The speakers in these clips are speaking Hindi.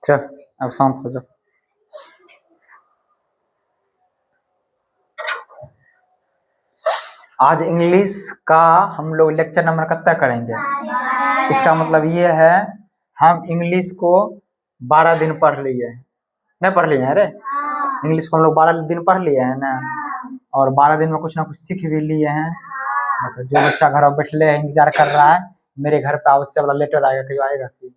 चल अब शांत हो जाओ। आज इंग्लिश का हम लोग लेक्चर नंबर कितना करेंगे? इसका मतलब ये है हम इंग्लिश को 12 दिन पढ़ लिए हैं। नहीं पढ़ लिए हैं? अरे इंग्लिश को हम लोग 12 दिन पढ़ लिए हैं ना, और 12 दिन में कुछ ना कुछ सीख भी लिए हैं। मतलब जो बच्चा घर में बैठले है इंतजार कर रहा है मेरे घर पे अवश्य वाला लेटर आएगा, कहीं आएगा कि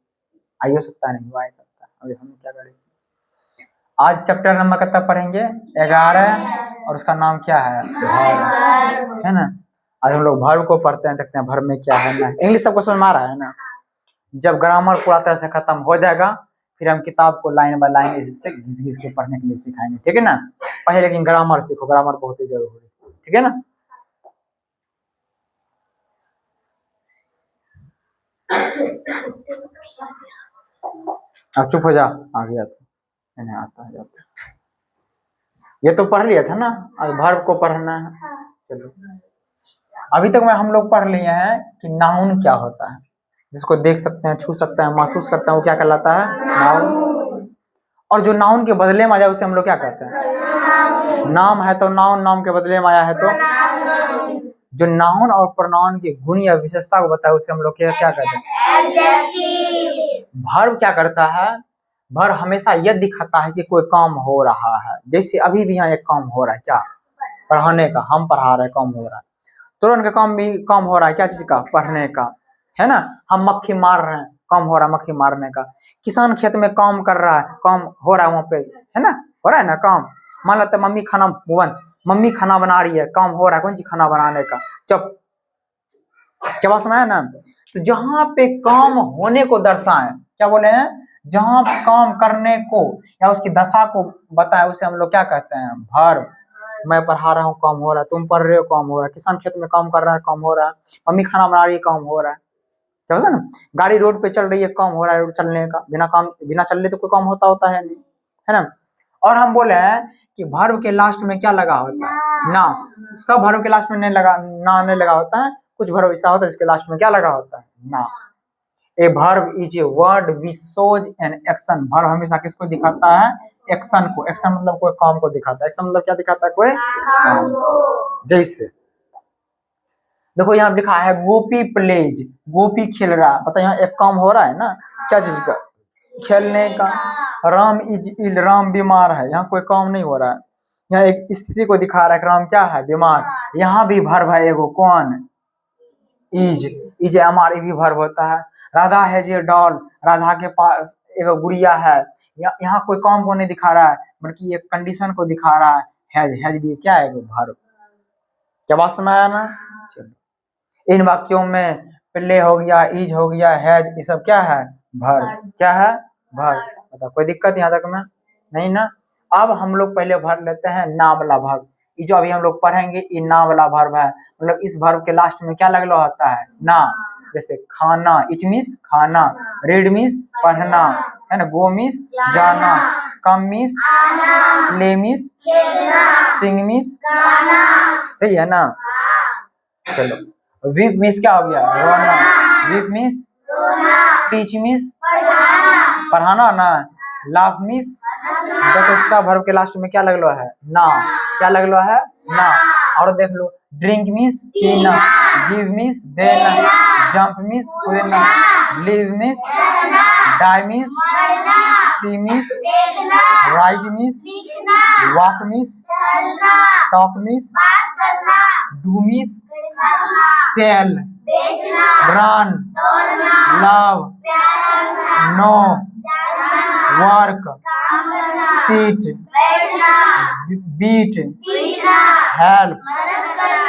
आई हो सकता है, नहीं आ सकता है। अभी हम क्या करेंगे? आज चैप्टर नंबर कितना पढ़ेंगे? 11, और उसका नाम क्या है? वर्ब, है ना। आज हम लोग वर्ब को पढ़ते हैं, देखते हैं वर्ब में क्या है ना। इंग्लिश सबको समझ में आ रहा है ना? जब ग्रामर पूरा तरह से खत्म हो जाएगा फिर हम किताब को लाइन बाय लाइन इससे घिस घिस के पढ़ने के लिए सिखाएंगे, ठीक है ना। पहले लेकिन ग्रामर सीखो, ग्रामर बहुत ही जरूरी है, ठीक है ना। अब चुप हो जा, आ गया तो नहीं आता है जाता। ये तो पढ़ लिया था ना, अब वर्ब को पढ़ना है। चलो अभी तक में हम लोग पढ़ लिए हैं कि नाउन क्या होता है, जिसको देख सकते हैं, छू सकते हैं, महसूस करते हैं, वो क्या कहलाता है? नाउन। और जो नाउन के बदले में आ जाए उसे हम लोग क्या कहते हैं? नाम है तो नाउन, नाम के बदले में आया है तो जो नाउन और प्रोनाउन की गुण या विशेषता को बताए उसे हम लोग क्या कहते हैं? वर्ब क्या करता है? वर्ब हमेशा यह दिखाता है कि कोई काम हो रहा है। जैसे अभी भी यहाँ एक काम हो रहा है, क्या? पढ़ाने का। हम पढ़ा रहे, काम हो रहा है। तुरंत का काम भी काम हो रहा है, क्या चीज का? पढ़ने का, है ना। हम मक्खी मार रहे हैं, काम हो रहा है मक्खी मारने का। किसान खेत में काम कर रहा है, काम हो रहा है वहां पे, है ना, हो रहा है ना काम। मान लेते मम्मी खाना बना रही है, काम हो रहा है कौन सी? खाना बनाने का। चुप, क्या बात सुना है ना। तो जहां पे काम होने को दर्शाए, क्या बोले हैं? जहां काम करने को या उसकी दशा को बताए उसे हम लोग क्या कहते हैं? वर्ब। मैं पढ़ा रहा हूँ, काम हो रहा है। तुम पढ़ रहे हो, काम हो रहा है। किसान खेत में काम कर रहा है, काम हो रहा है। मम्मी खाना बना रही है, काम हो रहा है। क्या बोला ना। गाड़ी रोड पे चल रही है, काम हो रहा है रोड चलने का। बिना चलने तो कोई काम होता है नहीं, है ना। और हम बोले हैं कि वर्ब के लास्ट में क्या लगा होता है? ना। सब वर्ब के लास्ट में नहीं लगा, ना नहीं लगा होता है। कुछ वर्ब ऐसा होता है जिसके लास्ट में क्या लगा होता है? ना। A verb is a word which shows an action. Verb हमेशा किसको दिखाता है? एक्शन को। एक्शन मतलब कोई काम को दिखाता है। एक्शन मतलब क्या दिखाता है? कोई काम। जैसे देखो यहाँ लिखा है गोपी प्लेज, गोपी खेल रहा। पता यहाँ एक काम हो रहा है ना, क्या चीज का? खेलने का। राम इज इल, राम बीमार है। यहाँ कोई काम नहीं हो रहा है, यहाँ एक स्थिति को दिखा रहा है कि राम क्या है? बीमार। यहाँ भी वर्ब है एगो, कौन? इज। इज हमारे भी वर्ब होता है। राधा है जे डॉल, राधा के पास एक गुड़िया है। यहाँ कोई काम को नहीं दिखा रहा है बल्कि एक कंडीशन को दिखा रहा है। हैज भी क्या है? वर्ब। क्या बात समझ आया ना? चलो इन वाक्यों में प्ले हो गया, इज हो गया, हैज, ये सब क्या है? वर्ब। क्या है? वर्ब। मतलब कोई दिक्कत यहाँ तक में नहीं ना। अब हम लोग पहले वर्ब लेते हैं ना वाला वर्ब। ये जो अभी हम लोग पढ़ेंगे ये ना वाला वर्ब है। मतलब इस वर्ब के लास्ट में क्या लगना होता है? ना। जैसे खाना, इट मीन्स खाना। रीड मीन्स पढ़ना, है ना। गो मीन्स जाना। कम मीन्स प्ले मीन्स सिंग मीन्स सही है ना। चलो वीप मीन्स क्या हो गया? रोना। वीप मीन्स टीच मीन्स पढ़ाना ना। लाफ मीन्स देखो सब वर्ब के लास्ट में क्या लगलो है? ना। क्या लगलो है? ना। और देख लो ड्रिंक मीन्स पीना, गिव मीन्स देना, जंप मीन्स कूदना, live means die means see means write means walk means talk means do means sell, run, love, know, work, seat, beat, help.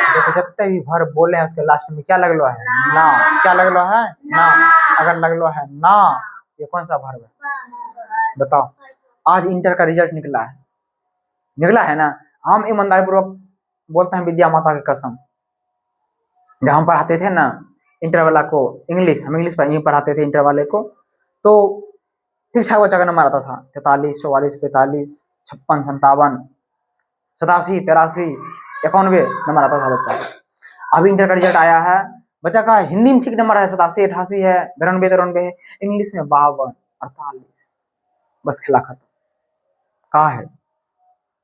देखो जितने भी वर्ब बोले हैं उसके लास्ट में क्या लगलो है? ना। क्या लगलो है? ना। अगर लगलो है ना, ये कौन सा वर्ब है बताओ? आज इंटर का रिजल्ट निकला है ना। हम ईमानदारी पूर्वक बोलते हैं विद्या माता की कसम, जब हम पढ़ाते थे ना इंटर वाला को इंग्लिश, हम इंग्लिश पढ़ाते थे इंटर वाले को, तो ठीक ठाक बच्चा का नंबर आता था 43, 44, 45, 56, 57, 87, 83, 91 नंबर आता था बच्चा का। अभी इंटर का रिजल्ट आया है, बच्चा का हिंदी में ठीक नंबर है 87, 88 है, 92, 93 है। इंग्लिश में 52, 48। बस खेला खत्म। कहा है,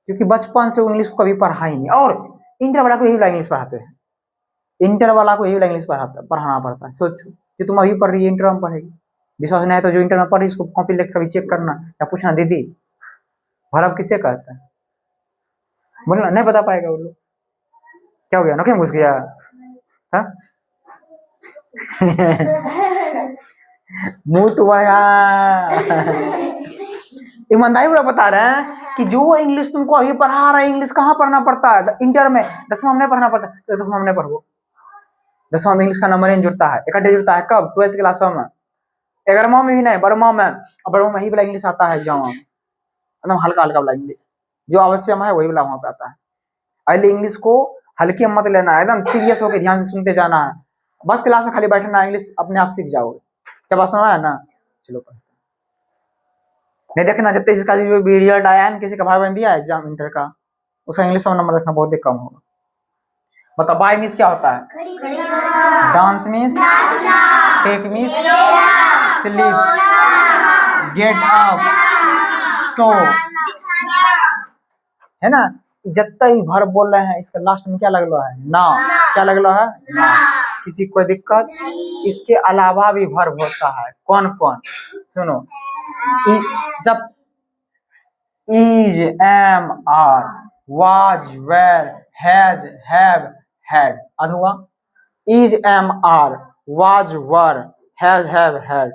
क्योंकि बचपन से वो इंग्लिश को कभी पढ़ा ही नहीं, और इंटर वाला को यही वाला इंग्लिश पढ़ाते हैं, इंटर वाला को यही वाला इंग्लिश पढ़ाना पड़ता है। सोचो कि तुम अभी पढ़ रही है, इंटर में पढ़ेगी, विश्वास नहीं है तो जो इंटर में पढ़ रही इसको कॉपी लेकर कभी चेक करना या पूछना, दीदी भरब किसे कहता है, बोलना नहीं बता पाएगा वो लोग। क्या हो गया, नौकरी में घुस गया था? मुंह तुम्हारा ईमानदारी पूरा बता रहे हैं कि जो इंग्लिश तुमको अभी पढ़ा रहा है, इंग्लिश कहाँ पढ़ना पड़ता है? इंटर में, 10वां में नहीं पढ़ना पड़ता, तो 10वां में नहीं पढ़ो। 10वां में इंग्लिश का नंबर जुड़ता है, इकट्ठे जुड़ता है कब? 12th क्लास में। 11वां में भी नहीं, 12वां में, और 12वां में ही वाला इंग्लिश आता है एग्जाम में, एकदम हल्का हल्का वाला इंग्लिश जो आवश्यक है वही वाला वहां पे आता है। पहले इंग्लिश को हल्के मत लेना, एकदम सीरियस होकर ध्यान से सुनते जाना है। बस क्लास में खाली बैठना, इंग्लिश अपने आप सीख जाओगे। क्या बात समझ है ना? चलो पढ़ते। नहीं देखना, जब तक इसका जो भी रिजल्ट आया है, किसी का भाई बहन दिया एग्जाम इंटर का, उसका इंग्लिश में नंबर रखना बहुत ही कम होगा। बताओ, बाय मीन्स क्या होता है? Dance means, take means, sleep, get up, so, है ना? जितना ही भर बोल रहे हैं, इसका लास्ट में क्या लगलो है? ना। क्या लगलो है? ना। किसी को दिक्कत? इसके अलावा भी वर्ब होता है। कौन कौन? सुनो, जब is, am, are, was, were, has, have, had, अथवा is, am, are, was, were, has, have, had,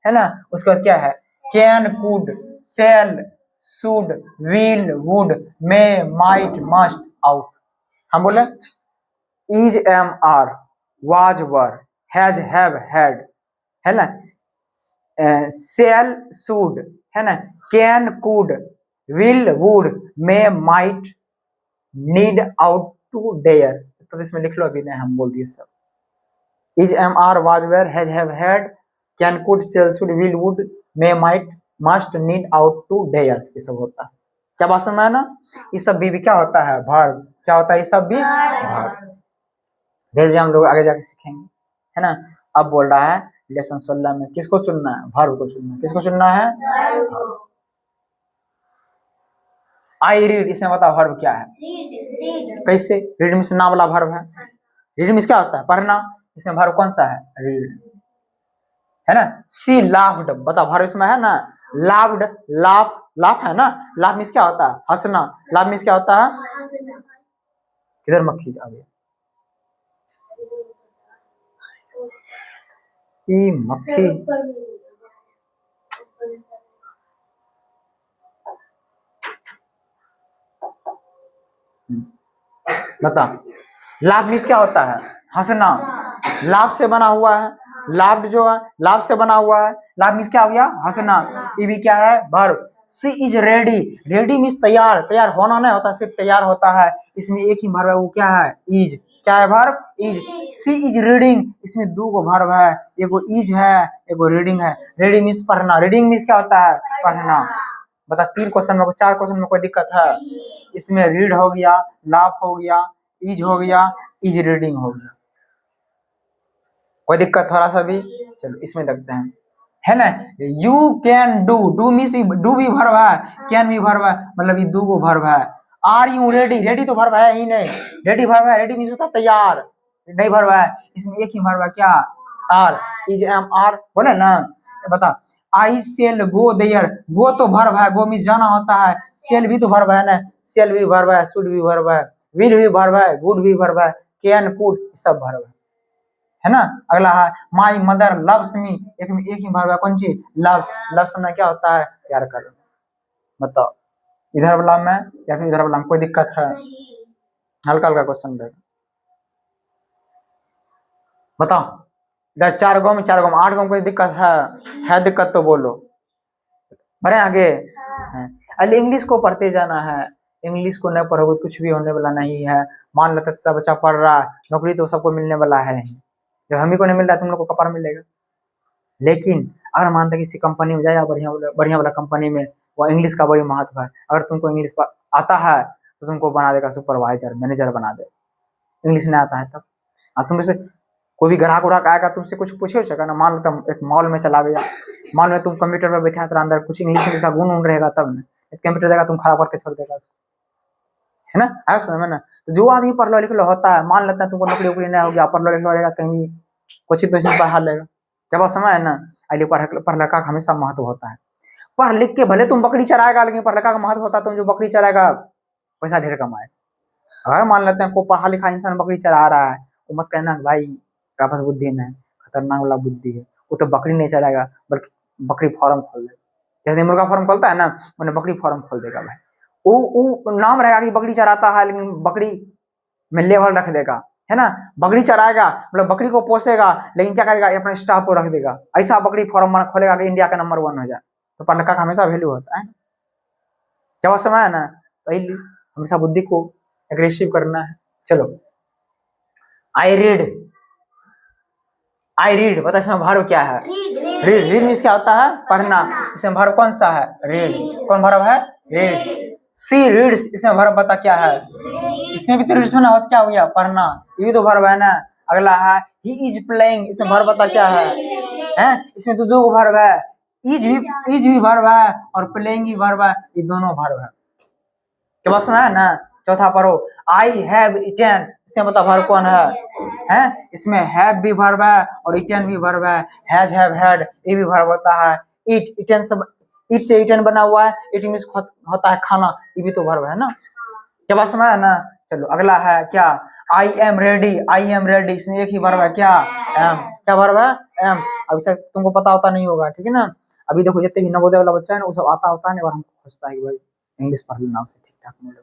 है ना? उसके बाद क्या है? Can, could, shall, should, will, would, may, might, must, ought. हम बोले is, am, are, was, were, has, have, had, है ना? सेल, शुड, है ना? Can, could, will, would, may, might, need, ought, to, dare. तो इसमें लिख लो, अभी नहीं हम बोल दिए सब। Is, am, are, was, were, has, have, had, can, could, shall, should, will, would, may, might, must, need, ought, to, dare, ये सब होता है। क्या बात समझ में है ना? ये सब भी क्या होता है? वर्ब। क्या होता है? ये सब भी वर्ब। धीरे धीरे हम लोग आगे जाके सीखेंगे, है ना? अब बोल रहा है लेसन 16 में किसको चुनना है? वर्ब को चुनना है। किसको चुनना है? आई रीड, इसमें बताओ वर्ब क्या है? कैसे? रीड मीन्स नाम वाला वर्ब है। रीड मीन्स क्या होता है? पढ़ना। इसमें वर्ब कौन सा है? रीड, है ना? सी लाफ्ड, बताओ वर्ब इसमें है ना? लाफ्ड, लाफ, लाफ है ना? लाफ मीन्स क्या होता है? हंसना। लाफ मीन्स क्या होता है? किधर मक्खी आ गया? मक्खी बता, लाभ मीन्स क्या होता है? हंसना। लाभ से बना हुआ है, लाभ जो है लाभ से बना हुआ है। लाभ मीन्स क्या हो गया? हंसना। ये भी क्या है? Verb. She is ready, ready means तैयार, तैयार होना नहीं होता, सिर्फ तैयार होता है। इसमें एक ही वर्ब है, वो क्या है? इज। क्या है verb? Is. She is reading, इसमें दो गो वर्ब है, एगो इज है, एगो रीडिंग है। रीडिंग मीन्स पढ़ना, रीडिंग मीन्स क्या होता है? पढ़ना। बता, 3 क्वेश्चन में, 4 क्वेश्चन में कोई दिक्कत है? इसमें रीड हो गया, लाफ हो गया, इज हो गया, इज रीडिंग हो गया, कोई दिक्कत थोड़ा सा भी? चलो इसमें देखते हैं, है ना? You can do, do means do भी वर्ब है, कैन भी वर्ब है, मतलब ये दो गो वर्ब है। आर यू रेडी, रेडी तो वर्ब है ही नहीं, रेडी वर्ब है, रेडी मीन्स होता तैयार, नहीं वर्ब है। इसमें एक ही वर्ब है, क्या? आर। इज, एम, आर बोले ना? बता, आई सेल गो देयर, गो तो वर्ब है, गो मीन्स जाना होता है। सेल भी तो वर्ब है ना? सेल भी वर्ब है, शुड भी वर्ब है, विल भी वर्ब है, गुड भी वर्ब है, कैन, कुड सब वर्ब है ना? अगला है माई मदर लव्स मी, एक ही वर्ब है, कौन सी? लव। लव सुनना क्या होता है? प्यार करना। बताओ, इधर वाला में या फिर इधर वाला में कोई दिक्कत है? हल्का हल्का क्वेश्चन रहेगा, बताओ। इधर 4 गो में 4 गो में 8 गो में कोई दिक्कत है दिक्कत तो बोलो, बढ़े आगे। अरे इंग्लिश को पढ़ते जाना है, इंग्लिश को नहीं पढ़ोगे कुछ भी होने वाला नहीं है। मान लो तो बच्चा पढ़ रहा है, नौकरी तो सबको मिलने वाला है, जब हम ही को नहीं मिल रहा है तुम लोग को कपार मिलेगा। लेकिन अगर मानते किसी कंपनी में जाए, बढ़िया बढ़िया वाला कंपनी में, वो इंग्लिश का बड़ी महत्व है। अगर तुमको इंग्लिश आता है तो तुमको बना देगा सुपरवाइजर, मैनेजर बना दे। इंग्लिश नहीं आता है तब तुम से कोई भी ग्राहक उराहक आएगा तुमसे कुछ पूछे हो ना, मान लो तुम एक मॉल में चला गया, मॉल में तुम कंप्यूटर पर बैठा है तो अंदर कुछ इंग्लिश का गुण रहेगा तब ना, कंप्यूटर देगा तुम खराब करके छोड़ देगा उसको, है ना, आया समझ में ना। तो जो आदमी पढ़ लिख होता है, मान लेता है तुमको नौकरी वोकरी नहीं हो गया, पढ़ लिख रहेगा कहीं कोचिंग कोचिंग पढ़ा लेगा, जब आप समय है ना, आइए पढ़ लड़का का हमेशा महत्व होता है। पढ़ लिख के भले तुम बकरी चराएगा, लेकिन पढ़ लड़का का महत्व होता है, तुम जो बकरी चराएगा पैसा ढेर कमाए। अगर मान लेते हैं कोई पढ़ा लिखा इंसान बकरी चरा रहा है, वो मत कहना भाई पास बुद्धि नहीं, खतरनाक वाला बुद्धि है, वो तो बकरी नहीं चलाएगा बल्कि बकरी फार्म खोल देगा। जैसे मुर्गा फार्म खोलता है ना, उन्हें बकरी फार्म खोल देगा भाई। वो नाम रहेगा कि बकरी चराता है, लेकिन बकरी में लेवल रख देगा, है ना। बकरी चराएगा मतलब बकरी को पोसेगा, लेकिन क्या करेगा, अपने स्टाफ को रख देगा, ऐसा बकरी फार्म खोलेगा कि इंडिया का नंबर 1 हो जाए। तो पढ़ने का हमेशा वैल्यू होता है, जब समय है ना, तो हमेशा बुद्धि को एग्रेसिव करना है। चलो, आई रीड बता, इसमें वर्ब क्या है, रीड मीन्स क्या होता है, पढ़ना। इसमें वर्ब कौन सा है, रीड। कौन वर्ब है, रीड। सी रीड्स, इसमें वर्ब बता क्या है, इसमें भी तो रीड्स में ना होता, क्या हो गया, पढ़ना, ये भी तो वर्ब है ना। अगला है ही इज प्लेइंग, इसमें वर्ब बता क्या है, इसमें तो 2 वर्ब है, इज भी वर्ब है और प्लेइंग भी वर्ब है, ये दोनों वर्ब है। क्या बस में है ना। चौथा पढ़ो, आई हैव इटन, इसमें बता वर्ब कौन है, इसमें हैव भी वर्ब है और इटन भी वर्ब है, हैज हैव हैड ये भी वर्ब होता है, इटन सब इट से इटन बना हुआ है, इट मींस होता है खाना, ये भी तो वर्ब है ना। क्या बात समझ है ना। चलो अगला है क्या, आई एम रेडी, इसमें एक ही वर्ब है, क्या, एम। क्या वर्ब है, एम। अब इसे तुमको पता होता नहीं होगा, ठीक है ना। अभी देखो जितने भी नवोदय वाला बच्चा है ना, वो सब आता होता है और हमको पूछता है कि भाई इंग्लिश पढ़ लेना उसे ठीक ठाक मिले,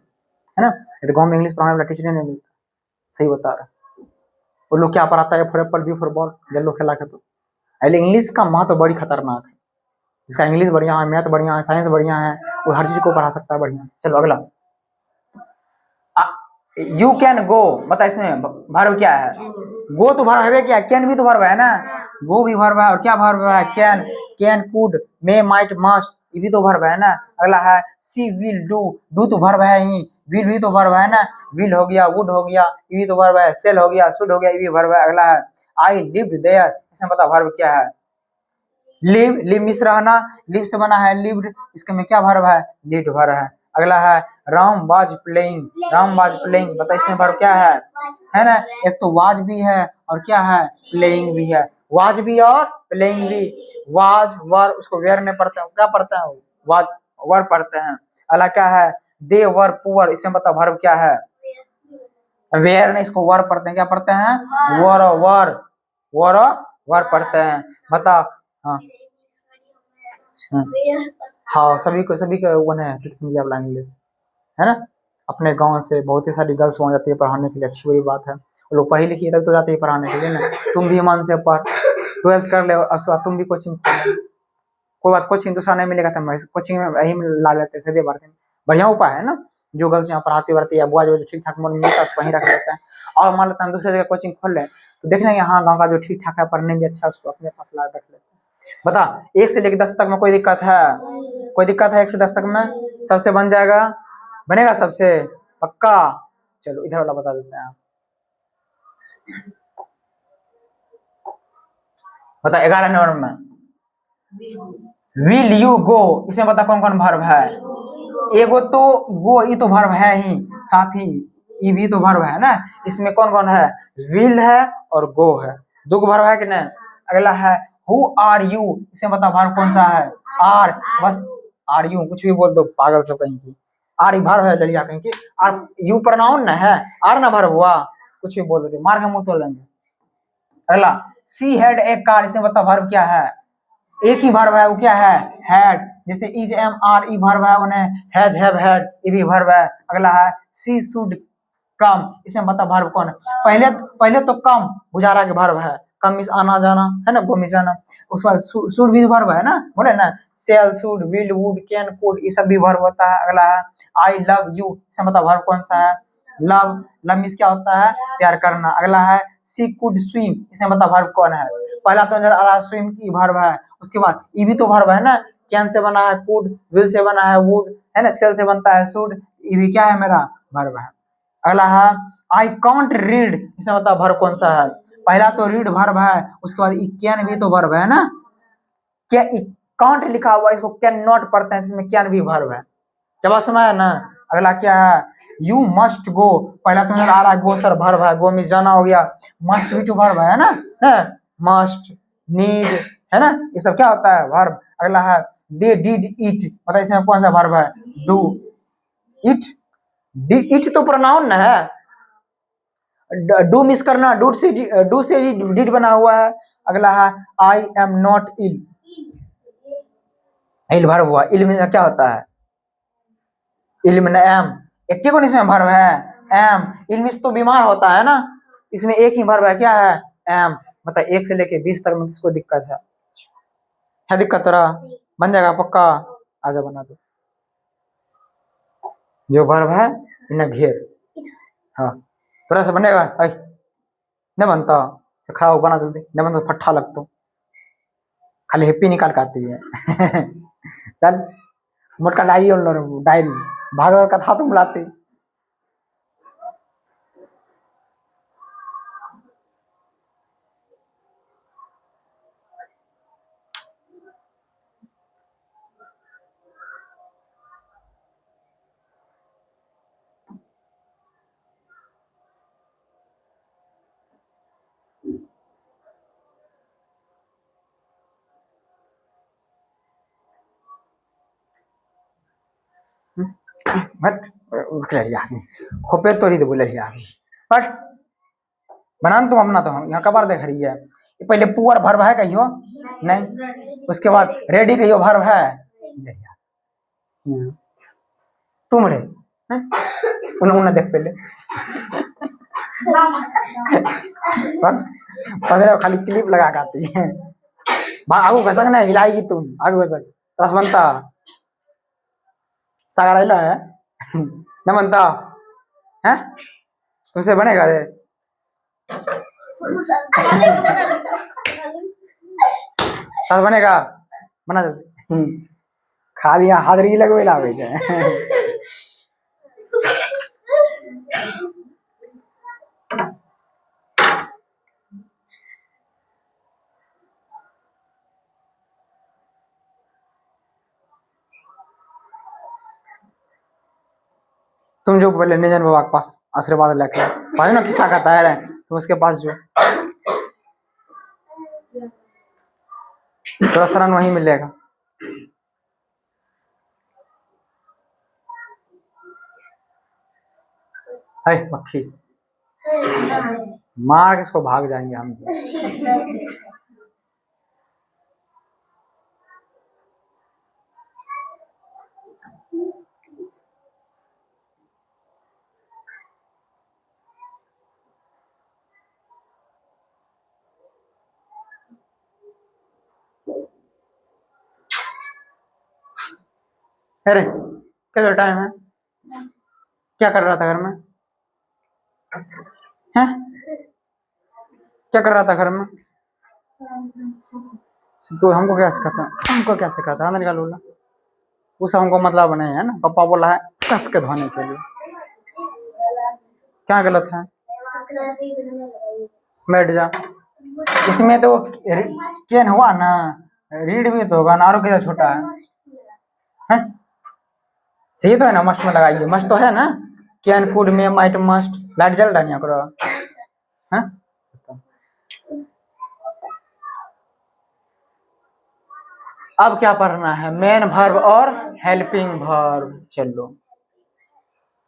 है ना। ये तो गाँव में इंग्लिश पढ़ाने वाला टीचर नहीं मिलता, सही बता रहा। वो लोग क्या पढ़ाता है, for apple, B for ball, जल्लो खेला के। तो इंग्लिश का महत्व बड़ी खतरनाक है, जिसका इंग्लिश बढ़िया है, मैथ बढ़िया है, साइंस बढ़िया है, वो हर चीज को पढ़ा सकता है बढ़िया। चलो अगला, यू कैन गो, बता इसमें वर्ब क्या है, गो तो वर्ब है, क्या, कैन भी तो वर्ब है ना, गो भी वर्ब है, और क्या वर्ब है, can could may might must ये भी तो वर्ब है ना। अगला है सी विल डू तो वर्ब है ही, विल भी तो वर्ब है ना, विल हो गया, वुड हो गया, ये भी तो वर्ब है, सेल हो गया, शुड हो गया, ये भी वर्ब है। अगला है आई लिव्ड देयर, इसमें बता वर्ब क्या है, लिव मिस रहना, लिव से बना है लिव्ड, इसके में क्या वर्ब है, लिव्ड वर्ब है। अगला है राम वाज प्लेइंग, बता इसमें वर्ब क्या है ना। एक तो वाज भी है और क्या है, प्लेइंग भी है, वाज भी और प्लेइंग भी। वाज वर उसको वेयर नहीं पढ़ते हैं, क्या पढ़ते हैं, वाज वर पढ़ते हैं। अगला क्या है, दे वर पुअर, इसमें बता वर्ब क्या है, वेयर नहीं, इसको वर पढ़ते हैं, क्या पढ़ते हैं, वर पढ़ते हैं। बता, हाँ हाँ, सभी का वन है पंजाब इंग्लिश, है ना। अपने गांव से बहुत ही सारी गर्ल्स वहाँ जाती है पढ़ाने के लिए, अच्छी बुरी बात है, वो लोग पढ़ी लिखी तक तो जाते हैं पढ़ाने के लिए ना। तुम भी मन से पढ़, 12th कर ले, उसके बाद तुम भी कोचिंग, कोई बात, कोचिंग दूसरा नहीं मिलेगा तो कोचिंग में यही ला लेते हैं, सीधे बढ़ते हैं, बढ़िया उपाय है ना। जो गर्ल्स यहाँ पढ़ाती वढ़ती है, बुआ जो ठीक ठाक मन मिलता है उसको वहीं रख लेते हैं, और मान लेते हैं दूसरे जगह कोचिंग खोल ले, तो देख लेंगे हाँ गाँव का जो ठीक ठाक है, पढ़ने में अच्छा, उसको अपने पास ला रख लेते हैं। बता 1 से लेकर 10 तक में कोई दिक्कत है, 1 से 10 तक में सबसे बन जाएगा, बनेगा सबसे पक्का। चलो इधर वाला बता देते हैं, बता 11 नंबर में विल यू गो, इसमें बता कौन कौन वर्ब है, एगो तो गो ये तो वर्ब है ही, साथ ही ये भी तो वर्ब है ना। इसमें कौन कौन है, विल है और गो है, 2 वर्ब है कि नहीं। अगला है हु आर यू, इसमें बता वर्ब कौन सा है, आर, बस आर यू कुछ भी बोल दो पागल सब कहीं की, आर वर्ब है लड़िया कहीं की, आर यू प्रोनाउन ना है, आर ना वर्ब हुआ, कुछ भी बोल देते मार के मुंह तोड़ देंगे। अगला सी हैड ए कार, इसमें बता वर्ब क्या है, एक ही वर्ब है, वो क्या है, हैड। जैसे इज एम आर ई वर्ब है, उन्हें हैज हैव हैड ये भी वर्ब है। अगला है सी शुड कम, इसमें बता वर्ब कौन है, पहले तो कम गुजारा के वर्ब है, कम मींस आना जाना, है ना, गो मींस जाना। उसके बाद शुड भी वर्ब है ना, बोले ना, shall should will would can could ये सब भी वर्ब होता है। अगला है आई लव यू, इसमें बता वर्ब कौन सा है, लव मींस क्या होता है, प्यार करना। अगला है सी कुड स्विम, इसमें बता वर्ब कौन है, पहला तो नजर आ रहा स्विम की वर्ब है, उसके बाद ये भी तो वर्ब है ना, कैन से बना है कुड, विल से बना है वुड, है ना, सेल से बनता है शुड, ये भी क्या है मेरा वर्ब है। अगला है आई कांट रीड, इसमें बता वर्ब कौन सा है, पहला तो रीड वर्ब है, उसके बाद कैन भी तो वर्ब है ना। क्या कांट लिखा हुआ इसको कैन नॉट पढ़ते हैं, जिसमें कैन भी वर्ब है। क्या बात समझ है ना। अगला क्या है, यू मस्ट गो, पहला तो आ रहा है गो सर वर्ब है, गो में जाना हो गया, मस्ट भी तो वर्ब है ना, मस्ट नीड है ना, ये सब क्या होता है वर्ब। अगला है दे डिड इट, मतलब इसमें कौन सा वर्ब है, डू इट, इट तो प्रोनाउन ना है, डू मिस करना, डू से डिड बना हुआ है। अगला है I am not ill, ill verb हुआ, इल में क्या होता है, इल में एम, एक कौन इसमें वर्ब है एम, इल में तो बीमार होता है ना, इसमें एक ही वर्ब है क्या है एम, मतलब 1 से लेके 20 तक में किसको दिक्कत है दिक्कत तोरा, बन जाएगा पक्का, आजा बना दो। जो वर्ब है न घेर, हाँ थोड़ा सा बनेगा, नहीं बनता तो खड़ा हो, बना जल्दी, नहीं बनता तो फट्ठा लगता, खाली हैप्पी निकाल के आती है चल मोटका डायरी डायरी भागवत कथा तुम लाते। खोपे तोड़ी तो बोले बट बनान तुम अपना, तो हम यहाँ कबार देख रही है, पहले पुअर भर्व है कहियो नहीं, उसके बाद रेडी कहियो भर्व है, तुम रे उन्हें देख पहले पकड़ो, खाली क्लिप लगा के आती है, आगू घसक ना हिलाएगी तुम, आगू घसक रस बनता सागर आइला है न बनता है, तुमसे बनेगा रे साथ बनेगा, बना दे खाली यहाँ हाजरी लगवे लागे छै तुम जो पहले निजन बाबा के पास आशीर्वाद लेके पाए ना, किस्सा कहता है तुम उसके पास जो थोड़ा शरण वहीं मिलेगा। है मक्खी मार के इसको भाग जाएंगे हम। अरे क्या टाइम है, क्या कर रहा था घर में, हैं क्या कर रहा था घर में, तो हमको क्या सिखाता, हमको क्या सिखाता है निकाल बोला, उस हमको मतलब नहीं है ना, पापा बोला है कस के धोने के लिए, क्या गलत है, बैठ जा, इसमें तो केन हुआ ना, रीड भी तो होगा ना, और किधर छोटा है चाहिए तो है ना, मस्ट में लगाइए, मस्ट तो है ना, कैन कुड में माइट मस्ट, लाइट जल रहा है करो हैं। अब क्या पढ़ना है, मेन वर्ब और हेल्पिंग वर्ब। चलो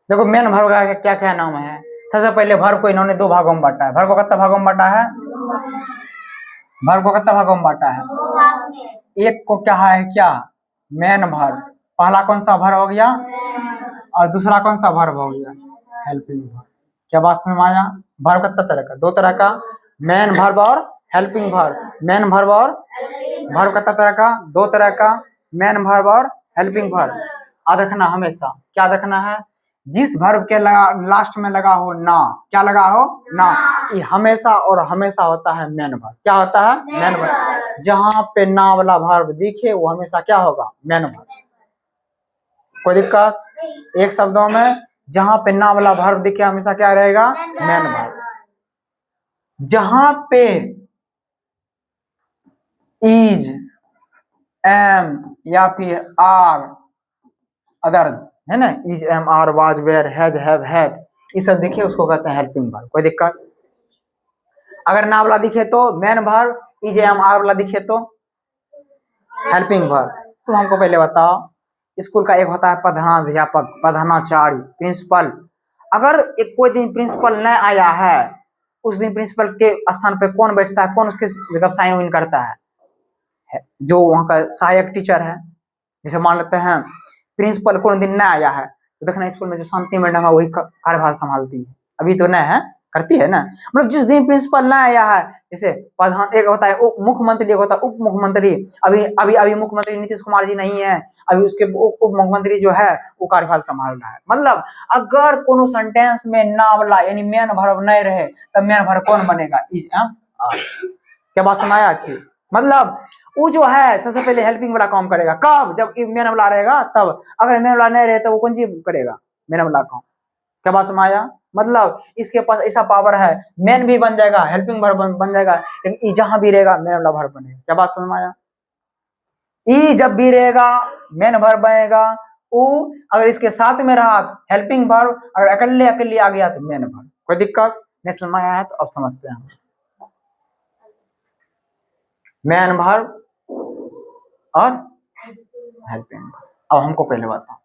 देखो मेन वर्ब का क्या क्या नाम है, सबसे पहले वर्ब को इन्होंने 2 भागों में बांटा है, वर्ब को कितना भागों में बांटा है, वर्ब को कितना भागों में बांटा है, एक को क्या है क्या मेन वर्ब, पहला कौन सा वर्ब हो गया और दूसरा कौन सा वर्ब हो गया हेल्पिंग वर्ब। क्या बात समझ में आया, वर्ब कितना तरह का, 2 तरह का, मेन वर्ब और हेल्पिंग वर्ब, मेन वर्ब और वर्ब कितना तरह का, 2 तरह का, मेन वर्ब और हेल्पिंग वर्ब। याद रखना हमेशा, क्या रखना है, जिस वर्ब के लास्ट में लगा हो ना, क्या लगा हो ना, ये हमेशा और हमेशा होता है मेन वर्ब। क्या होता है मेन वर्ब, जहां पे ना वाला वर्ब दिखे वो हमेशा क्या होगा मेन वर्ब। कोई दिक्कत, एक शब्दों में जहां पे ना वाला वर्ब दिखे हमेशा क्या रहेगा मेन वर्ब। जहां पे इज, एम या फिर आर, अदर, है ना, is, am, are, was, were, has, have, had, ये सब दिखे उसको कहते हैं हेल्पिंग वर्ब। कोई दिक्कत? अगर ना वाला दिखे तो main verb, is, am, are वाला दिखे तो हेल्पिंग वर्ब। तुम हमको पहले बताओ, स्कूल का एक होता है प्रधानाध्यापक, प्रधानाचार्य, प्रिंसिपल। अगर एक कोई दिन प्रिंसिपल न आया है, उस दिन प्रिंसिपल के स्थान पे कौन बैठता है, कौन उसके जगह साइन इन करता है? जो वहाँ का सहायक टीचर है। जैसे मान लेते हैं प्रिंसिपल कोई दिन न आया है, तो देखना स्कूल में जो शांति मैडम है वही कार्यभार संभालती है। अभी तो न है, करती है ना। मतलब जिस दिन प्रिंसिपल न आया है, जैसे प्रधान एक होता है मुख्यमंत्री, एक होता है उप मुख्यमंत्री। अभी मुख्यमंत्री नीतीश कुमार जी नहीं है, अभी उसके उप मुख्यमंत्री जो है वो कार्यभार संभाल रहा है। मतलब अगर कोनो सेंटेंस में ना वाला यानी मेन वर्ब नहीं रहे, तब मेन वर्ब कौन बनेगा? Is, am, are. क्या बात समझ आया कि मतलब वो जो है सबसे पहले हेल्पिंग वाला काम करेगा। कब? जब मेन वाला रहेगा तब। अगर मेन वाला नहीं रहे तो वो कौन चीज करेगा? मेन वाला काम। क्या बात समझ आया? मतलब इसके पास ऐसा पावर है, मेन भी बन जाएगा, हेल्पिंग वर्ब बन जाएगा, लेकिन जहां भी रहेगा मेन वाला वर्ब बनेगा। क्या बात समझ में आया? ई जब भी रहेगा मेन वर्ब बनेगा, ऊ अगर इसके साथ में रहा हेल्पिंग वर्ब, अगर अकेले अकेले आ गया तो मेन वर्ब। कोई दिक्कत नहीं समझ में आया है तो अब समझते हैं। मेन वर्ब और हेल्पिंग वर्ब। अब हमको पहले बताओ,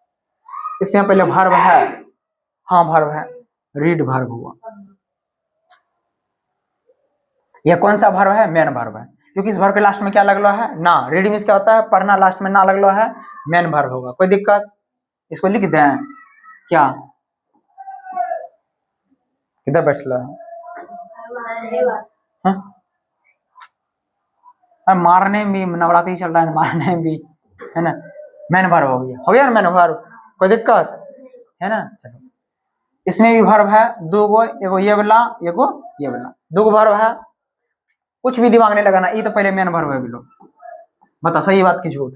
इसमें पहले वर्ब है, हाँ वर्ब है, रीड वर्ब हुआ। यह कौन सा वर्ब है? मेन वर्ब है, क्योंकि इस वर्ब के लास्ट में क्या लगलो है? ना। रीड मीन्स क्या होता है? पढ़ना, लास्ट में ना लगलो है, मेन वर्ब होगा। कोई दिक्कत? इसको लिख दें क्या? किधर बैठलो है? मारने में भी नवरात्रि चल रहा है, मारने में भी है ना। मेन वर्ब हो गया, हो गया ना मेन वर्ब। कोई दिक्कत है ना? चलो, इसमें भी वर्ब है दो गो, एगो ये वाला, एगो ये वाला, दो गो वर्ब है। कुछ भी दिमाग नहीं लगाना, ये तो पहले मेन वर्ब है बिलो। बता सही बात की झूठ?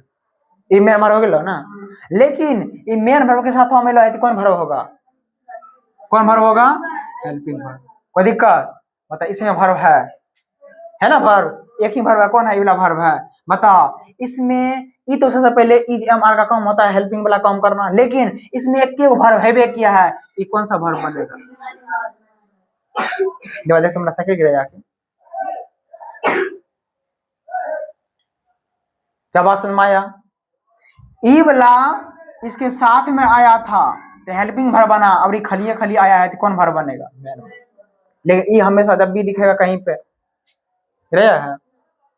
ये मेन वर्ब हो गया ना। लेकिन ये मेन वर्ब के साथ हमें लो है तो कौन वर्ब होगा? कौन वर्ब होगा? Helping verb. कोई दिक्कत? बता, इसमें वर्ब है ना वर्ब, एक ही वर्ब है। कौन है? ये वाला वर्ब है। बताओ, इसमें ये तो सबसे पहले इज, एम, आर का काम होता है हेल्पिंग वाला काम करना, लेकिन इसमें एक के वर्ब है किया है, ये कौन सा वर्ब बनेगा? देख तुम सके गिरे जाके। क्या बात समझ में आया? ई वाला इसके साथ में आया था तो हेल्पिंग वर्ब बना, अब ये खलिए खली आया है तो कौन वर्ब बनेगा? लेकिन ई हमेशा जब भी दिखेगा कहीं पे रहेगा है,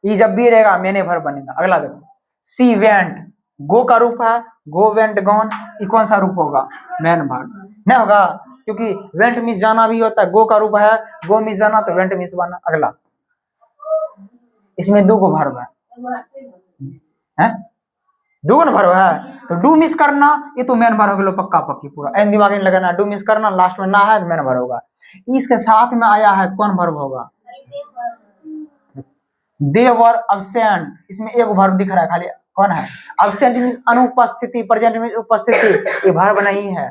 ई जब भी रहेगा मेने वर्ब बनेगा। अगला देखो, सी वेंट, गो का रूप है, गो, वेंट, गॉन, ये कौन सा रूप होगा? मेन वर्ब नहीं होगा, क्योंकि वेंट मीन्स जाना भी होता है, गो का रूप है, गो मीन्स जाना तो वेंट मीन्स बना। अगला, इसमें दो गो वर्ब है, दो गो वर्ब है, तो डू मिस करना ये तो मेन वर्ब हो गया पक्का पक्की पूरा, एन दिमाग नहीं लगाना। डू मिस करना लास्ट में ना है तो मेन वर्ब होगा। इसके साथ में आया है कौन वर्ब होगा? दे वर अब्सेंट, इसमें एक वर्ब दिख रहा है खाली, कौन है? अब्सेंट मींस अनुपस्थिति, प्रेजेंट मींस उपस्थिति, ये वर्ब नहीं है,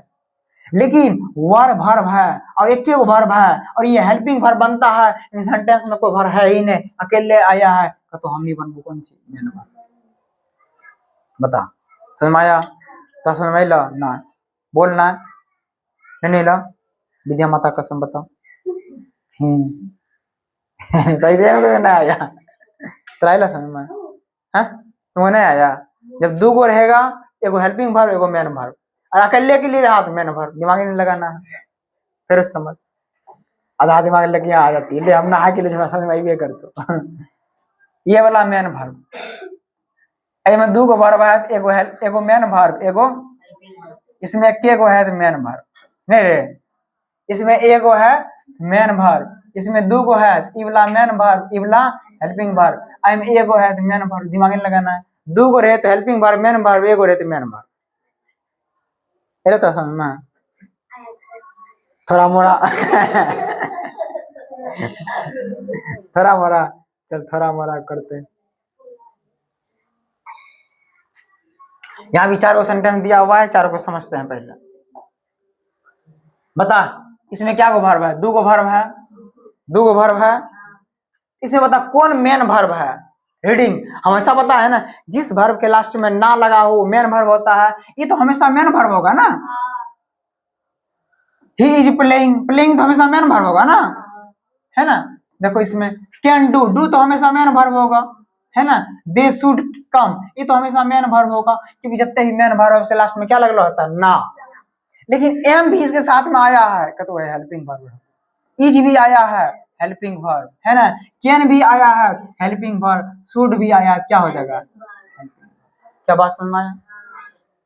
लेकिन वर्ब है और एक ही वर्ब है, और ये हेल्पिंग वर्ब बनता है सेंटेंस में, कोई वर्ब है ही नहीं, अकेले आया है तो हम नहीं बनबो कौन सी? Main verb. बता समझ में आया? तो समझ में ला ना बोलना नहीं ला, विद्या माता कसम बताओ। सही से ना आया ला समझ में है? तुमको नहीं आया? जब दो गो रहेगा, एगो हेल्पिंग वर्ब, एगो मेन वर्ब, और अकेले के लिए रहा तो मेन वर्ब, दिमाग नहीं लगाना है। फिर उस समझ आधा दिमाग लग आ जाती है, हम नहा के लिए समझ में आइए कर दो। ये वाला मेन वर्ब, इसमें दो गो वर्ब है, एगो मेन वर्ब, एगो इसमें के गो है तो मेन वर्ब नहीं रे, इसमें एगो है मेन वर्ब, इसमें दो गो है, ई वाला मेन वर्ब, ई वाला हेल्पिंग वर्ब, आई में एगो है तो मेन वर्ब, दिमाग नहीं लगाना है। दो गो रहे तो हेल्पिंग वर्ब मेन वर्ब, एगो रहे तो मेन वर्ब। ये तो समझ में थोड़ा मोड़ा थोड़ा मोड़ा, चल थोड़ा मोड़ा करते। यहाँ भी चार गो सेंटेंस दिया हुआ है, चारों को समझते हैं पहले। बता, इसमें क्या गो वर्ब है? दो गो वर्ब है, दो गो वर्ब है, इसमें बता कौन मेन वर्ब है। रीडिंग हमेशा पता है ना, जिस वर्ब के लास्ट में ना लगा हो मेन वर्ब होता है, ये तो हमेशा मेन वर्ब होगा ना। ही इज प्लेइंग, प्लेइंग तो हमेशा मेन वर्ब होगा ना, है ना। देखो इसमें कैन डू, डू तो हमेशा मेन वर्ब होगा, है ना। दे शुड कम, ये तो हमेशा मेन वर्ब होगा, क्योंकि जितने भी मेन वर्ब है उसके लास्ट में क्या लगला होता है, ना। लेकिन एम भी इसके साथ में आया है, तो है हेल्पिंग वर्ब। इज भी आया है हेल्पिंग वर्ब, है ना। कैन भी आया है हेल्पिंग वर्ब, शुड भी आया, क्या हो जाएगा। क्या बात समझ में आया।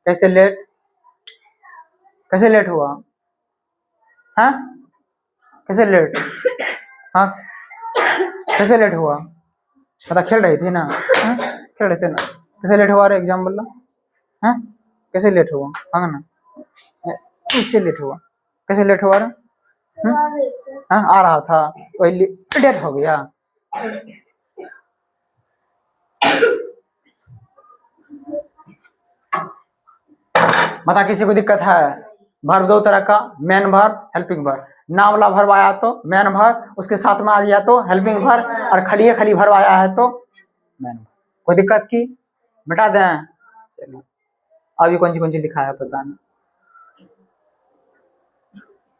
कैसे लेट, कैसे लेट हुआ, हाँ कैसे लेट, हाँ कैसे लेट हुआ, पता खेल रही थी ना, हाँ? खेल रहे थे ना, कैसे लेट हुआ रे एग्जाम बोला, हाँ कैसे लेट हुआ, हाँ ना कैसे लेट हुआ, कैसे लेट हुआ रे, हाँ आ रहा था वही लेट हो गया। बता किसी को दिक्कत है। वर्ब दो तरह का, मेन वर्ब हेल्पिंग वर्ब। ना वाला वर्ब आया तो मेन वर्ब, उसके साथ में आ गया तो हेल्पिंग वर्ब, और खली खली वर्ब आया है तो मेन वर्ब। कोई दिक्कत की, बता दें। चलो अभी कौन सी लिखा है पता नहीं।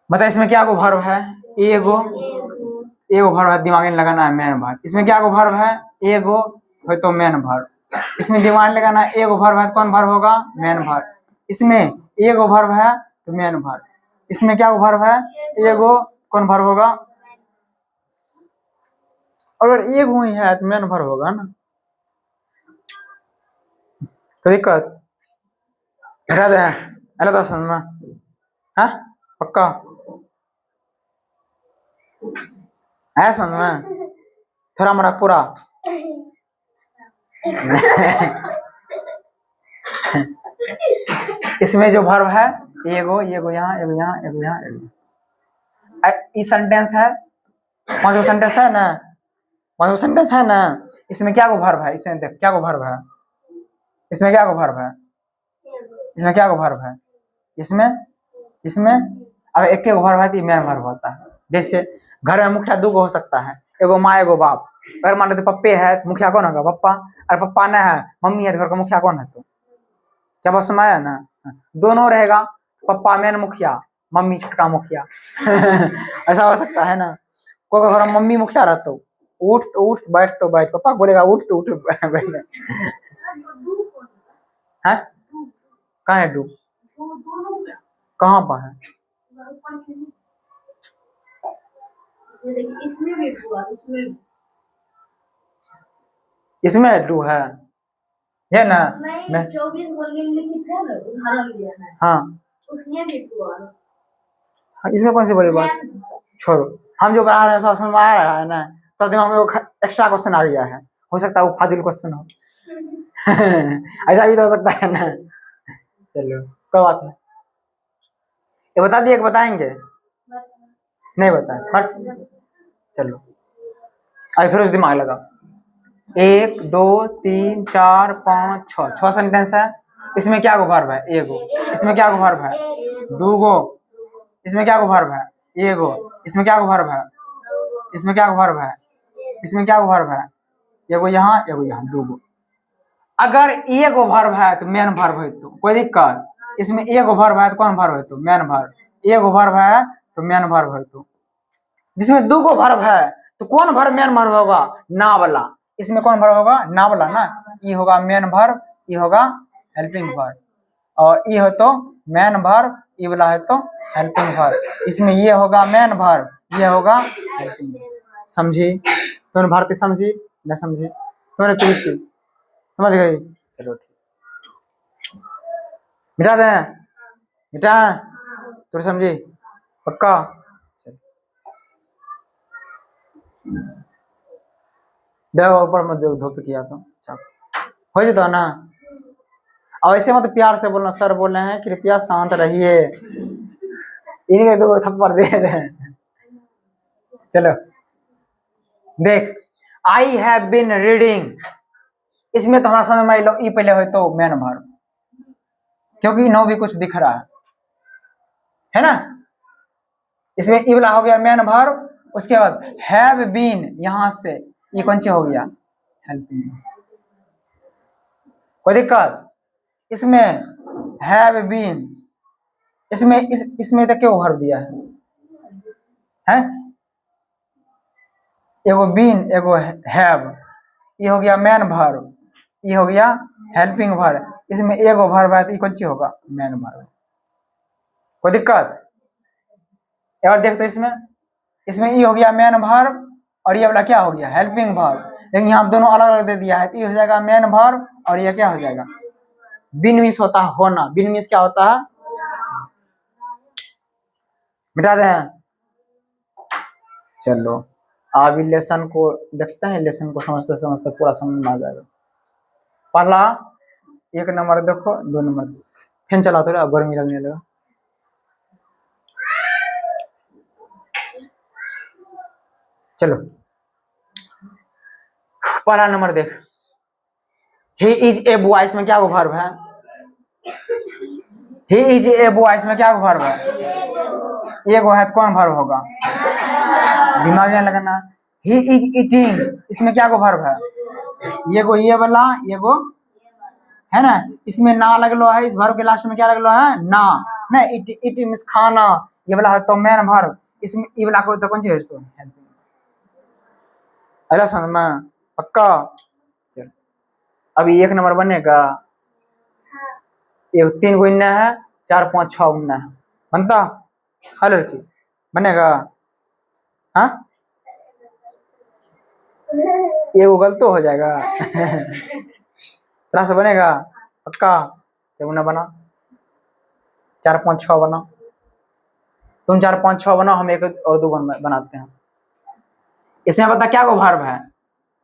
बता इसमें क्या को वर्ब है, एगो वर्ब है, दिमाग में लगाना है मेन वर्ब। इसमें क्या को वर्ब है, एगो हो तो मेन वर्ब। इसमें दिमाग लगाना है, एगो वर्ब है तो कौन वर्ब होगा, मेन वर्ब। इसमें एगो वर्ब है तो मेन वर्ब। इसमें क्या वर्ब है, एगो, कौन वर्ब होगा, अगर एक हुई है तो मेन वर्ब होगा ना। कोई दिक्कत रहते हैं, अरे तो समझ में, हाँ पक्का है समझ में, थोड़ा मोड़ा पूरा। इसमें जो वर्ब है, एगो यहाँ, एगो यहाँ, एगो यहाँ, एगो। इस सेंटेंस है, पांचों सेंटेंस है ना, पांचों सेंटेंस है ना। इसमें क्या को वर्ब है, इसमें देख क्या को वर्ब है, इसमें क्या को वर्ब है, इसमें क्या को वर्ब है, इसमें अब एक एक वर्ब है तो मेन वर्ब होता है। जैसे घर में मुखिया दो को हो सकता है, एगो माँ एगो बाप। अगर मान लो पप्पे है तो मुखिया कौन होगा, पप्पा। और पप्पा नहीं है, मम्मी है तो घर का मुखिया कौन है, तो क्या बस में आया ना। दोनों रहेगा, पप्पा मेन मुखिया, मम्मी छोटका मुखिया। ऐसा हो सकता है ना। कोई घर में मम्मी मुखिया रहता, उठ तो उठ, बैठ तो बैठ, पप्पा बोलेगा उठ तो उठ, बैठ। है कहाँ है डू, कहाँ पर है, इसमें डू है, ये ना 24 लिखित है ना, उदाहरण दिया है, हाँ उसमें भी डू है। इसमें कौन सी बड़ी बात, छोड़ो। हम जो पढ़ा रहे हैं समझ में आ रहा है ना, तो दिमाग में वो एक्स्ट्रा क्वेश्चन आ गया है, हो सकता है वो फाजिल क्वेश्चन हो। ऐसा भी तो हो सकता है ना। चलो कोई बात नहीं, ये बता दिए, बताएंगे नहीं बताए, बट चलो अभी फिर उस दिमाग लगा। 1 2 3 4 5 6 सेंटेंस है। इसमें क्या को वर्ब है, एगो। इसमें क्या को वर्ब है, दूगो। इसमें क्या को वर्ब है, एगो। इसमें क्या को वर्ब है, इसमें क्या को वर्ब है, इसमें क्या को वर्ब है, एगो यहाँ दूगो। अगर एगो वर्ब है तो मेन वर्ब है, तो कोई दिक्कत। इसमें एगो वर्ब है तो कौन वर्ब है, तो मेन वर्ब। एगो वर्ब है तो मेन वर्ब है, तो जिसमें दूगो वर्ब है तो कौन वर्ब मेन वर्ब होगा, ना वाला। इसमें कौन वर्ब होगा, ना वाला ना। ये होगा मेन वर्ब, ये होगा हेल्पिंग वर्ब, और ये हो तो मेन वर्ब, ये वाला है तो हेल्पिंग वर्ब। इसमें ये होगा मेन वर्ब, ये होगा हेल्पिंग वर्ब। समझी तुमने भारती, समझी न समझी तुमने प्रीति, समझ गई। चलो ठीक, मिटा दें, मिटा तुम समझी पक्का। देखो ऊपर मत देखो, धूप किया तो हो जाता ना। और ऐसे मत प्यार से बोलना, सर बोल रहे हैं कृपया शांत रहिए, इनके दो थप्पड़ दे दे। चलो देख, आई हैव बीन रीडिंग, इसमें तो हमारा समझ में लो ई पहले हो तो मेन वर्ब, क्योंकि नो भी कुछ दिख रहा है ना। इसमें ई वाला हो गया मेन वर्ब। उसके बाद हैव बीन, यहां से ये कौन सी हो गया, हेल्पिंग। कोई दिक्कत इसमें, हैव बीन, इसमें तो क्यों भर दिया है? एगो बीन एगो हैव, ये हो गया मैन वर्ब, ये हो गया हेल्पिंग वर्ब, इसमें एगो वर्ब है तो ये कौन सी होगा, मैन वर्ब। कोई दिक्कत? और देख तो इसमें ये हो गया मैन वर्ब और ये वाला क्या हो गया, हेल्पिंग वर्ब। लेकिन यहाँ दोनों अलग अलग दे दिया है, ये हो जाएगा मैन वर्ब और ये क्या हो जाएगा, बीन मीन्स होता है होना, बीन मीन्स क्या होता है, मिटा दें। चलो अभी लेसन को देखते हैं, लेसन को समझते समझते पूरा समझ में आ जाएगा। पहला 1 नंबर देखो, 2 नंबर फैन चला तो गर्मी लगने लगा। चलो पहला नंबर देख, ही इज ए बॉय, इसमें क्या वर्ब है, ही इज ए बॉय, इसमें क्या वर्ब है, एगो है तो कौन वर्ब होगा, दिमाग में लगाना। ही इज ईटिंग, इसमें क्या वर्ब है, ये वाला एगो है ना, इसमें ना लगलो है, इस वर्ब के लास्ट में क्या लगलो है, ना इट मींस खाना, ये वाला है तो मैन वर्ब, इसमें ये वाला को तो कौन सी है, तो अगला समझ में पक्का। चल अभी 1 नंबर बनेगा, एक 3 को इन्ना है, 4 5 6 उन्ना है, बनता हर लड़की बनेगा, हाँ एगो गलत तो हो जाएगा तरह से बनेगा पक्का, जब ना बना 4 5 6 बना, तुम 4 5 6 बना, हम 1 और 2 बनाते हैं। इसमें बता क्या को वर्ब है,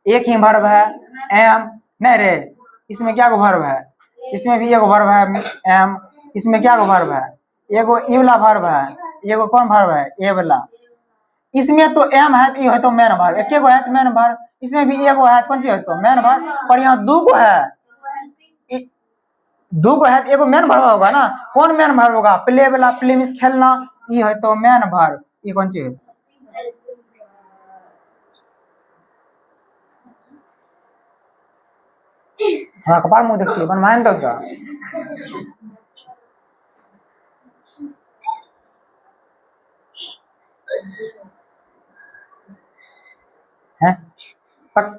एक ही वर्ब है एम, नहीं रे इसमें क्या को वर्ब है, इसमें भी एगो वर्ब है एम, इसमें क्या को वर्ब है, एगो ई वाला वर्ब है, एगो कौन वर्ब है, ए वाला, इसमें तो एम है तो ये है तो मैन वर्ब, एक एगो है तो मैन वर्ब, इसमें भी एगो है तो कौन सी है तो मैन वर्ब, पर यहाँ 2 को है, 2 को है तो एगो मैन वर्ब होगा ना, कौन मैन वर्ब होगा, प्ले वाला, प्ले मींस खेलना, ये है तो मैन वर्ब, ये कौन सी है, हाँ कपाल मुंह देखती है बनवाए तो उसका है पक।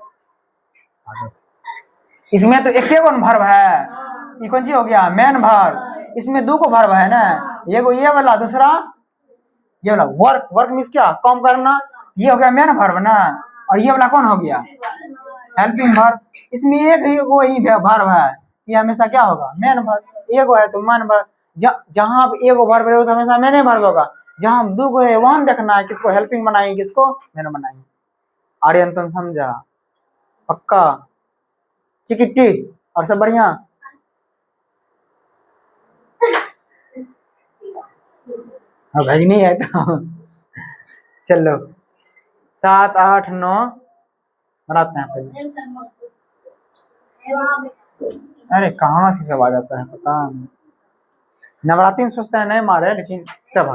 इसमें तो एक कौन वर्ब है, ये कौन सी हो गया मैन वर्ब, इसमें 2 को वर्ब है ना, ये वाला दूसरा ये वाला वर्क मींस क्या काम करना, ये हो गया मैन वर्ब ना, और ये वाला कौन हो गया हेल्पिंग वर्ब, इसमें एक ही वही वर्ब है, ये हमेशा क्या होगा मैन वर्ब, एगो है तो मैन वर्ब, जहां एगो वर्ब रहे तो हमेशा मैन वर्ब होगा, जहां 2 को है वहां देखना है किसको हेल्पिंग बनाएंगे किसको मैन बनाएंगे। आर्यन तुम समझा पक्का, चिकिट्टी और सब बढ़िया, भाई नहीं है तो चलो 7 8 9 बनाते हैं पहले। अरे कहाँ से सब आ जाता है पता नहीं, नवरात्रि में सोचते हैं नहीं मारे लेकिन तब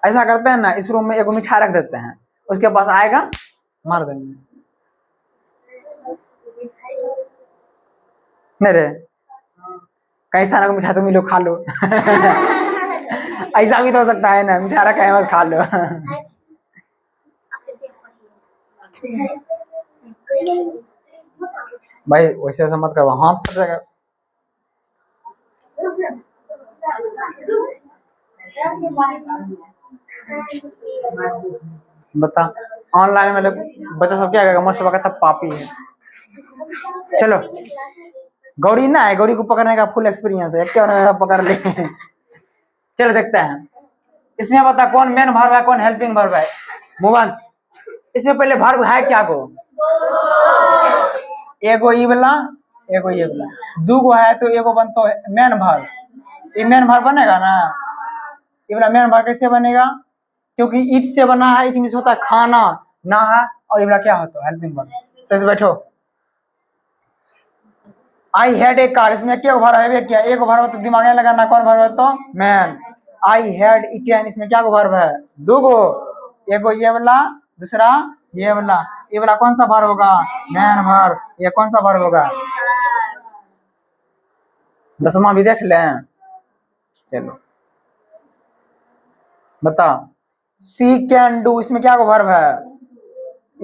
ऐसा करते हैं ना, इस रूम में एक मिठा रख देते हैं, उसके पास आएगा मार देंगे, नहीं रे कहीं सारा को मिठा तुम ही लोग खा लो ऐसा भी तो हो सकता है ना, मिठा रखा है बस खा लो भाई वैसे ऐसा मत करो, हाथ से जगह बता, ऑनलाइन में बच्चा सब क्या करेगा, मोस्ट कहता पापी है। चलो गौरी ना है, गौरी को पकड़ने का फुल एक्सपीरियंस है, क्या पकड़ ले चलो देखते हैं, इसमें बता कौन मेन वर्ब है कौन हेल्पिंग वर्ब है, मोहन इसमें पहले वर्ब है क्या को, एगो ई वाला एगो ये वाला, 2 को है तो एगो बनता है मेन वर्ब, ये मेन वर्ब बनेगा ना, ये वाला मेन वर्ब कैसे बनेगा, क्योंकि ईट से बना है, इट मींस होता है खाना ना है, और ये वाला क्या होता है हेल्पिंग वर्ब। सही से बैठो, आई हैड ए कार, इसमें क्या वर्ब है क्या? एक वर्ब तो दिमाग में लगाना, कौन वर्ब है? तो मैन। आई हैड इटन, इसमें क्या वर्ब है? दो गो, एगो ये वाला, दूसरा ये वाला। ये वाला कौन सा वर्ब होगा? Man verb. ये कौन सा वर्ब होगा? दसवां भी देख लें, चलो बता। सी कैन डू, इसमें क्या वर्ब है?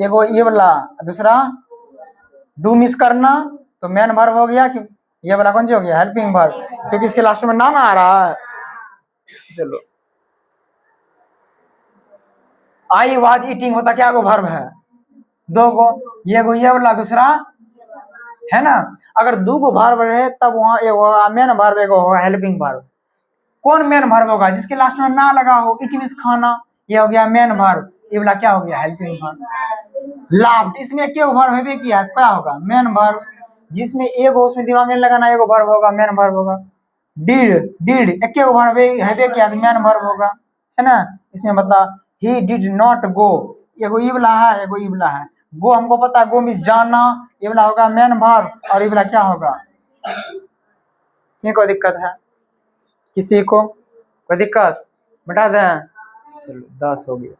एगो ये वाला, दूसरा डू मिस करना, तो मेन वर्ब हो गया। ये वाला कौन सी हो गया? हेल्पिंग वर्ब, क्योंकि इसके लास्ट में ना आ रहा है। चलो, आई वाज ईटिंग होता क्या गो वर्ब है? दो गो, ये वाला, दूसरा है ना। अगर दो गो वर्ब रहे तब वहां एगो मेन वर्ब, एगो हेल्पिंग वर्ब। कौन मेन वर्ब होगा? जिसके लास्ट में ना लगा हो। इट मींस खाना, ये हो गया मेन वर्ब। ये वाला क्या हो गया? Helping verb. लाभ, इसमें क्या वर्ब है किया? क्या होगा? Main verb. जिसमें एगो उसमें दिमाग नहीं लगाना, एगो वर्ब होगा, मेन वर्ब होगा। डिड, डिड एक के वर्ब है क्या? मेन वर्ब होगा, है ना। इसमें बता, ही डिड नॉट गो, एगो ई वाला है, एगो ई वाला है। गो हमको पता है, गो मीन्स जाना, ये वाला होगा मेन वर्ब, और ये वाला क्या होगा? ये कोई दिक्कत है किसी को? कोई दिक्कत? बता दें, चलो 10 हो गया।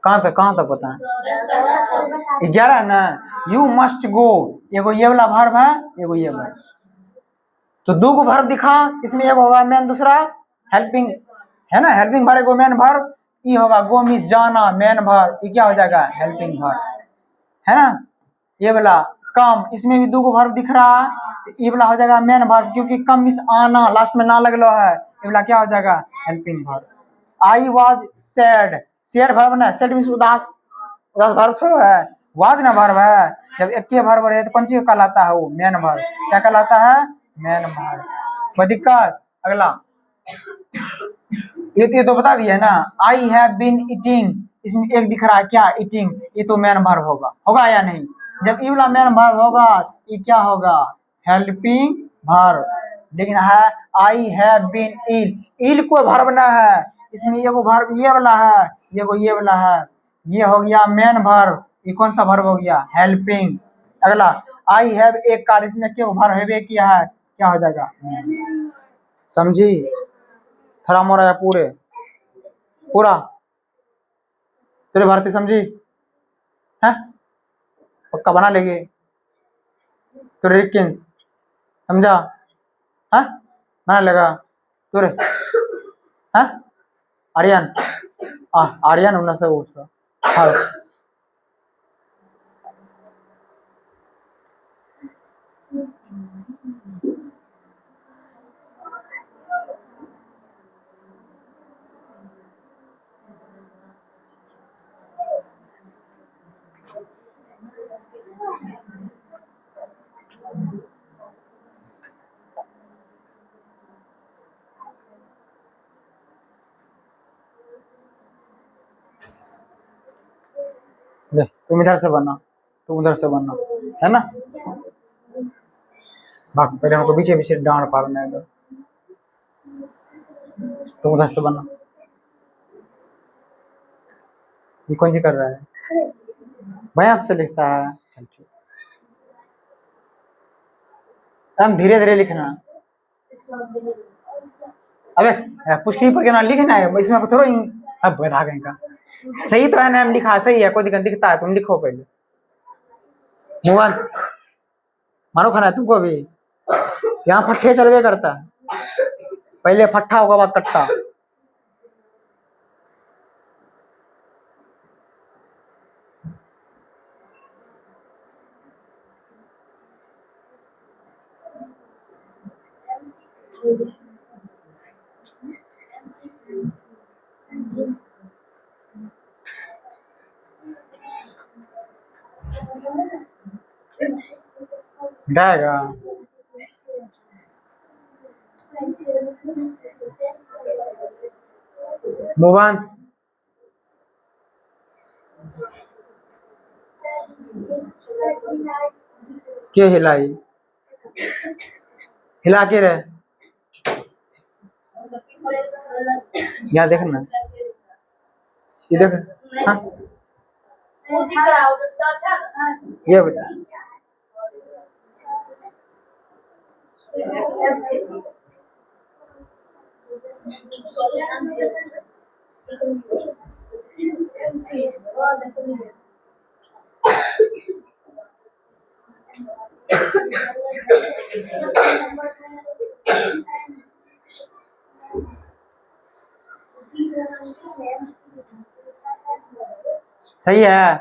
कहाँ तक पता है? 11 ना। यू मस्ट गो, एगो ये वाला वर्ब है, एगो ये वर्ब। तो दो गो वर्ब दिखा, इसमें एक होगा मेन, दूसरा हेल्पिंग, है ना। हेल्पिंग वर्ब एगो मेन वर्ब, ई होगा गो मीन्स जाना, मेन वर्ब। ये क्या हो जाएगा? हेल्पिंग वर्ब, है ना। ये वाला कम, इसमें भी दो गो वर्ब दिख रहा है, तो ये वाला हो जाएगा मेन वर्ब, क्योंकि कम मीन्स आना, लास्ट में ना लगलो है। ये वाला क्या हो जाएगा? Helping verb. I was sad, sad verb ना, सैड मीन्स उदास, उदास वर्ब थोड़ा है। वाज ना वर्ब है, जब एक के वर्ब रहे तो कौन चीज कहलाता है? वो मेन वर्ब। क्या कहलाता है? Main verb. कोई दिक्कत? अगला, ये तो बता दिया ना। आई हैव बीन ईटिंग, इसमें एक दिख रहा है क्या? ईटिंग, ये तो मेन वर्ब होगा, होगा या नहीं? जब ये वाला मेन वर्ब होगा, ये क्या होगा? Helping verb. लेकिन है आई हैव बीन इल, इल कोई वर्ब ना है, इसमें एगो वर्ब ये वाला है, एगो ये वाला है। ये हो गया मेन वर्ब, ये कौन सा वर्ब हो गया? हेल्पिंग। अगला, आई हैव एक कार, इसमें क्या वर्ब है किया है? क्या हो जाएगा? समझी? थोड़ा मोड़ा या पूरे पूरा? तेरे भारती समझी है? पक्का बना लेगी? तो रिकिंस समझा है? बना लेगा तुरे? है आर्यन? आर्यन होना से उसका। हाँ, ले तुम इधर से बनना, तुम उधर से बनना, है ना। भाग, पहले हमको पीछे पीछे डांड पाड़ना है इधर। तुम उधर से बनना। ये कौन सी कर रहा है? बयां से लिखता है, चल ठीक। हम धीरे धीरे लिखना। अबे पुष्टि पर क्या लिखना है इसमें थोड़ा। अब बता गए का सही तो है ना, हम लिखा सही है, कोई दिक्कत दिखता है? तुम लिखो पहले। मोहन मारो खाना है तुमको भी। यहाँ फट्ठे चलवे करता है, पहले फट्ठा होगा बाद कट्टा। जाएगा मोहन। के हिलाई? हिला के रहे, यहाँ देखना। ये देख। हाँ ये बता। सही है।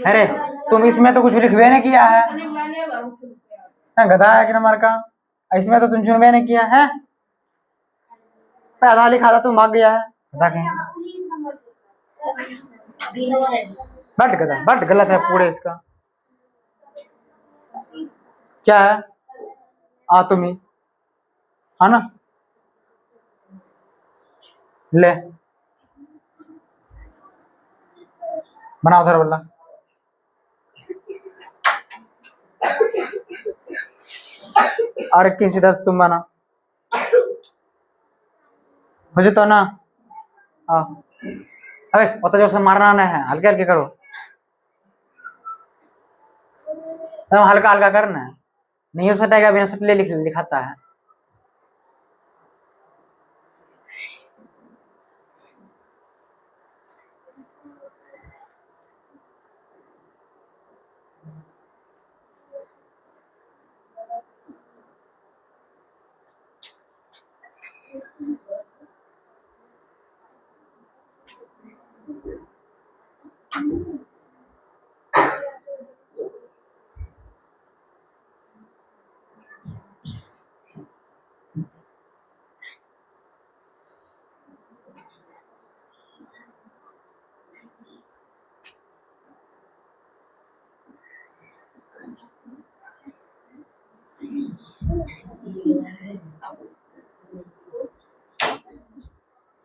अरे तुम इसमें तो कुछ लिखवे नहीं किया है। गधा है कि नंबर का। इसमें तो तुम चुनवे नहीं किया है। आधा लिखा था तुम भाग गया है। गधा कहीं। बट गधा बट गलत है पूरे इसका। क्या है? तुम ही है ना। ले बना उधर बोला। और किसी तरह तुम बना मुझे तो ना। हाँ अबे उतना जोर से मारना नहीं है, हल्के हल्के करो। हल्का हल्का करना है। नहीं हो सटेगा बिना सटले लिखाता है।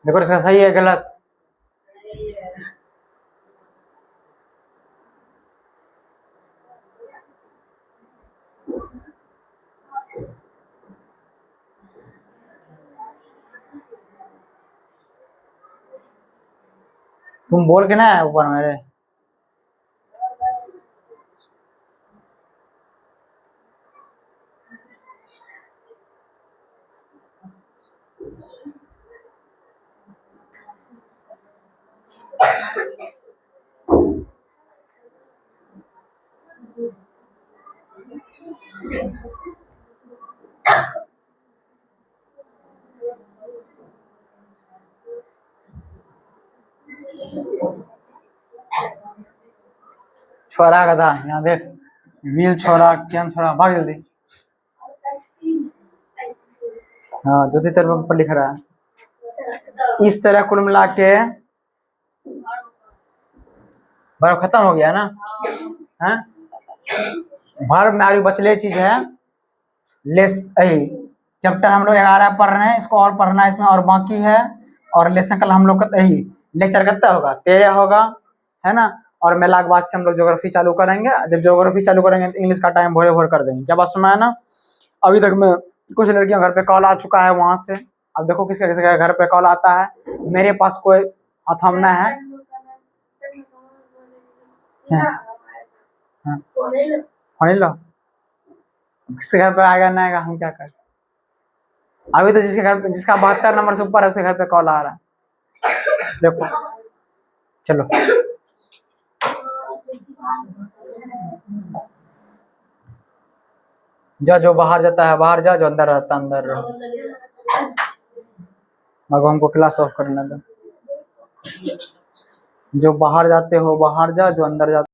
देखो इसका सही है गलत। तुम बोल के ना ऊपर मेरे। छोरा गधा यहाँ देख। व्हील छोरा क्या छोरा भाग जल्दी। हाँ दूसरी तरफ पर लिख रहा है। इस तरह कुल मिला के वर्ब खत्म हो गया ना। हैं वर्ब में आगे बचले चीज है लेस। चैप्टर हम लोग 11 पढ़ रहे हैं, इसको और पढ़ना है इसमें और बाकी है। और लेसन कल हम लोग का लेक्चर कितना होगा 13 होगा है ना। और मेला के बाद से हम लोग ज्योग्राफी चालू करेंगे। जब ज्योग्राफी चालू करेंगे तो इंग्लिश का टाइम भोरे भोर कर देंगे। क्या बात समझ ना। अभी तक में कुछ लड़कियों घर पे कॉल आ चुका है वहां से। अब देखो किसका किसका घर पे कॉल आता है। मेरे पास कोई थमना है। होने लो किसके घर पे आएगा ना आएगा हम क्या करें। अभी तो जिसके घर पे जिसका 72 नंबर से ऊपर है उसके घर पे कॉल आ रहा है। देखो चलो जो बाहर जाता है बाहर जा, जो अंदर रहता है अंदर रहो। भगवान को क्लास ऑफ करने दो। जो बाहर जाते हो बाहर जा, जो अंदर जाते